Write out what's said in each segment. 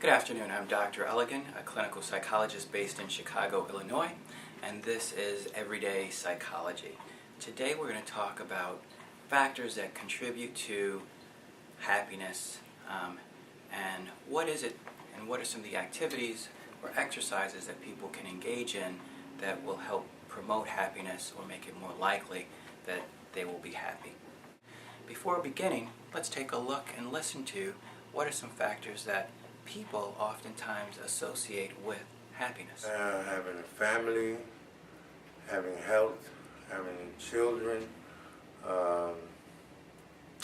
Good afternoon. I'm Dr. Elligan, a clinical psychologist based in Chicago, Illinois, and this is Everyday Psychology. Today we're going to talk about factors that contribute to happiness, and what is it, and what are some of the activities or exercises that people can engage in that will help promote happiness or make it more likely that they will be happy. Before beginning, let's take a look and listen to what are some factors that people oftentimes associate with happiness. Having a family, having health, having children,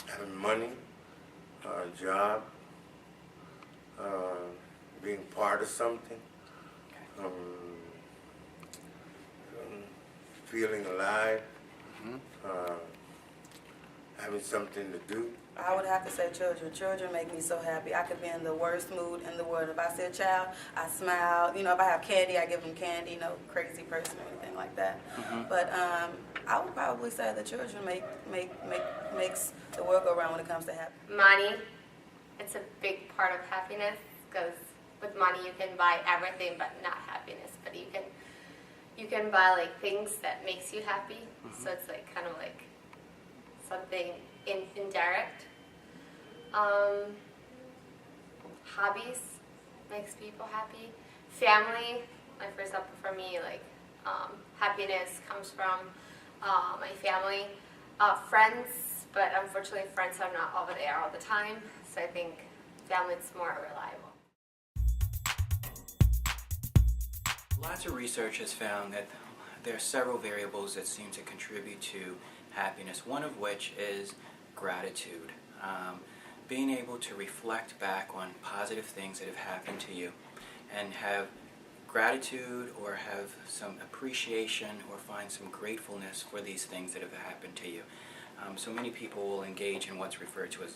having money, a job, being part of something, feeling alive, having something to do. I would have to say children. Children make me so happy. I could be in the worst mood in the world. If I see a child, I smile. If I have candy, I give them candy. No crazy person or anything like that. But I would probably say the children makes the world go around when it comes to happiness. Money, it's a big part of happiness because with money you can buy everything but not happiness. But you can buy like things that makes you happy. So it's like kind of like something indirect. Hobbies makes people happy. Family, like for example for me, like happiness comes from my family. Friends, but unfortunately friends are not over there all the time, so I think family's more reliable. Lots of research has found that there are several variables that seem to contribute to happiness, one of which is gratitude. Being able to reflect back on positive things that have happened to you and have gratitude or have some appreciation or find some gratefulness for these things that have happened to you. So many people will engage in what's referred to as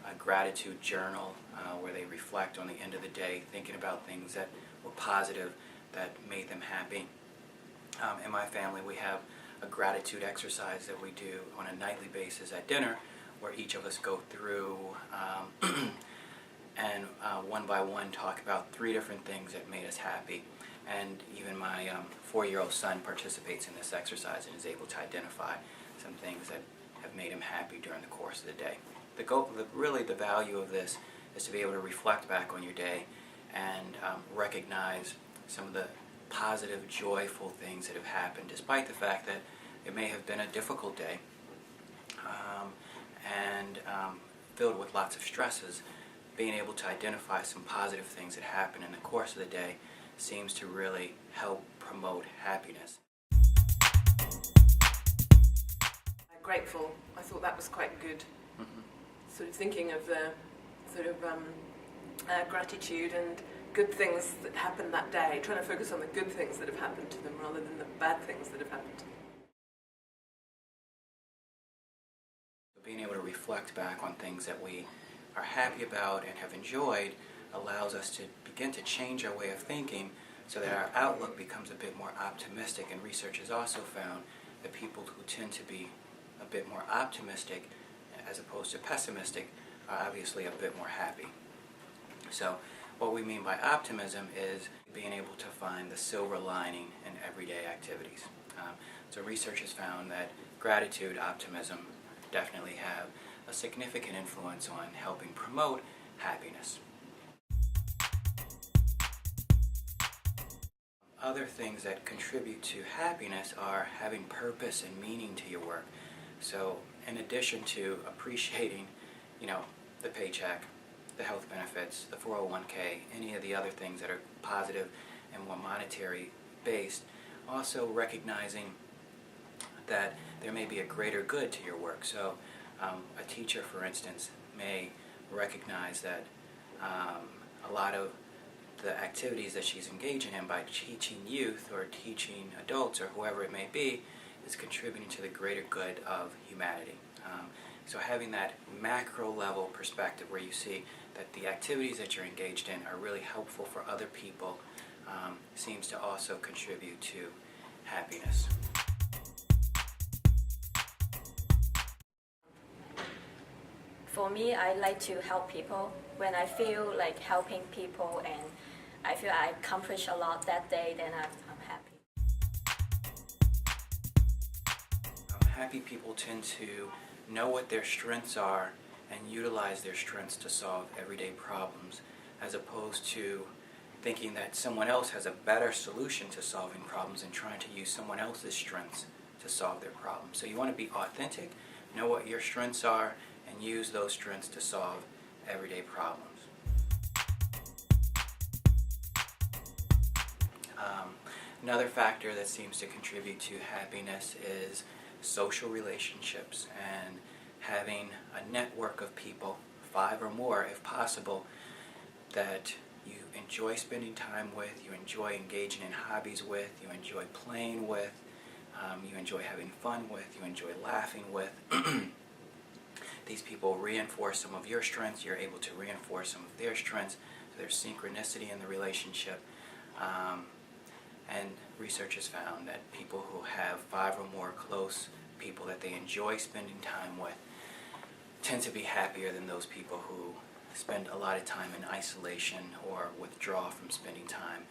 a gratitude journal, where they reflect on the end of the day thinking about things that were positive that made them happy. In my family we have a gratitude exercise that we do on a nightly basis at dinner, where each of us go through and one by one talk about 3 different things that made us happy. And even my 4-year-old son participates in this exercise and is able to identify some things that have made him happy during the course of the day. Really the value of this is to be able to reflect back on your day and recognize some of the positive, joyful things that have happened, despite the fact that it may have been a difficult day and filled with lots of stresses. Being able to identify some positive things that happen in the course of the day seems to really help promote happiness. Grateful. I thought that was quite good. Sort of thinking of the sort of gratitude and good things that happened that day, trying to focus on the good things that have happened to them rather than the bad things that have happened to them. Being able to reflect back on things that we are happy about and have enjoyed allows us to begin to change our way of thinking so that our outlook becomes a bit more optimistic. And research has also found that people who tend to be a bit more optimistic as opposed to pessimistic are obviously a bit more happy. So what we mean by optimism is being able to find the silver lining in everyday activities. So research has found that gratitude, optimism definitely have a significant influence on helping promote happiness. Other things that contribute to happiness are having purpose and meaning to your work. So in addition to appreciating, the paycheck, the health benefits, the 401k, any of the other things that are positive and more monetary based, also recognizing that there may be a greater good to your work. So a teacher, for instance, may recognize that a lot of the activities that she's engaging in by teaching youth or teaching adults or whoever it may be is contributing to the greater good of humanity. So having that macro level perspective where you see that the activities that you're engaged in are really helpful for other people seems to also contribute to happiness. For me, I like to help people. When I feel like helping people and I feel I accomplish a lot that day, then I'm happy. Happy people tend to know what their strengths are and utilize their strengths to solve everyday problems, as opposed to thinking that someone else has a better solution to solving problems and trying to use someone else's strengths to solve their problems. So you want to be authentic, know what your strengths are, and use those strengths to solve everyday problems. Another factor that seems to contribute to happiness is social relationships and having a network of people, 5 or more if possible, that you enjoy spending time with, you enjoy engaging in hobbies with, you enjoy playing with, you enjoy having fun with, you enjoy laughing with. These people reinforce some of your strengths, you're able to reinforce some of their strengths, so there's synchronicity in the relationship. And research has found that people who have 5 or more close people that they enjoy spending time with tend to be happier than those people who spend a lot of time in isolation or withdraw from spending time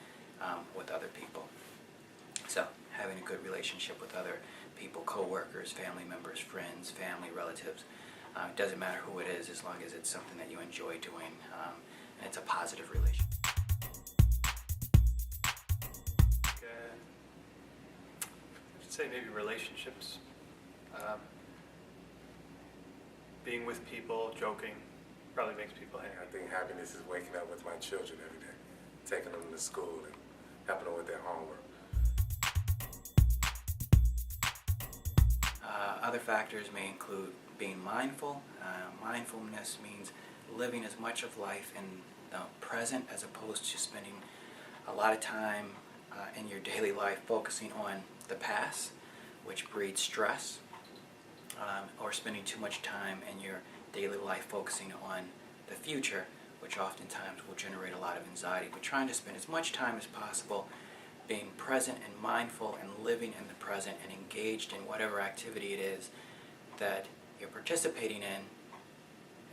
with other people. So having a good relationship with other people, co-workers, family members, friends, family, relatives, it doesn't matter who it is as long as it's something that you enjoy doing and it's a positive relationship. I'd say maybe relationships, being with people, joking, probably makes people happy. I think happiness is waking up with my children every day, taking them to school and helping them with their homework. Other factors may include being mindful. Mindfulness means living as much of life in the present as opposed to spending a lot of time in your daily life focusing on the past, which breeds stress, or spending too much time in your daily life focusing on the future, which oftentimes will generate a lot of anxiety. But trying to spend as much time as possible being present and mindful and living in the present and engaged in whatever activity it is that you're participating in,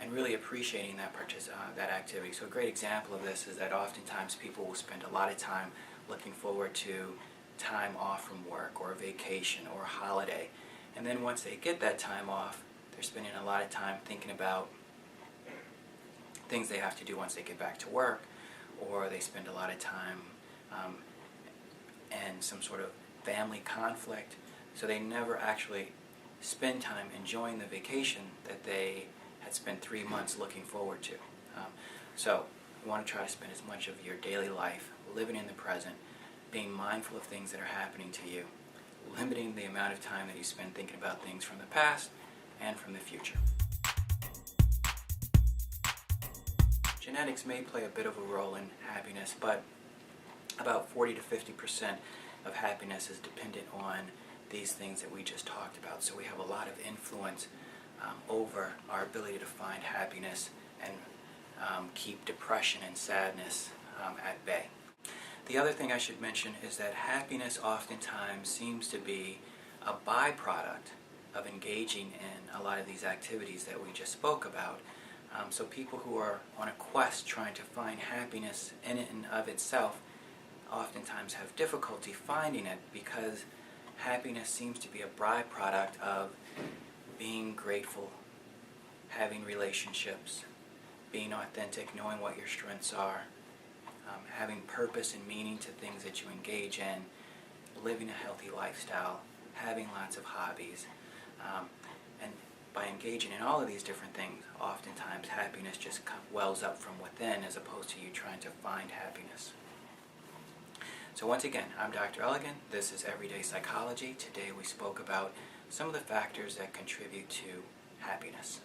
and really appreciating that activity. So a great example of this is that oftentimes people will spend a lot of time looking forward to time off from work or a vacation or a holiday. And then once they get that time off, they're spending a lot of time thinking about things they have to do once they get back to work, or they spend a lot of time and some sort of family conflict. So they never actually spend time enjoying the vacation that they had spent 3 months looking forward to. So you want to try to spend as much of your daily life living in the present, being mindful of things that are happening to you, limiting the amount of time that you spend thinking about things from the past and from the future. Genetics may play a bit of a role in happiness, but about 40 to 50% of happiness is dependent on these things that we just talked about. So we have a lot of influence over our ability to find happiness and keep depression and sadness at bay. The other thing I should mention is that happiness oftentimes seems to be a byproduct of engaging in a lot of these activities that we just spoke about. So people who are on a quest trying to find happiness in and of itself oftentimes have difficulty finding it, because happiness seems to be a byproduct of being grateful, having relationships, being authentic, knowing what your strengths are, having purpose and meaning to things that you engage in, living a healthy lifestyle, having lots of hobbies. And by engaging in all of these different things, oftentimes happiness just wells up from within as opposed to you trying to find happiness. So once again, I'm Dr. Elligan. This is Everyday Psychology. Today we spoke about some of the factors that contribute to happiness.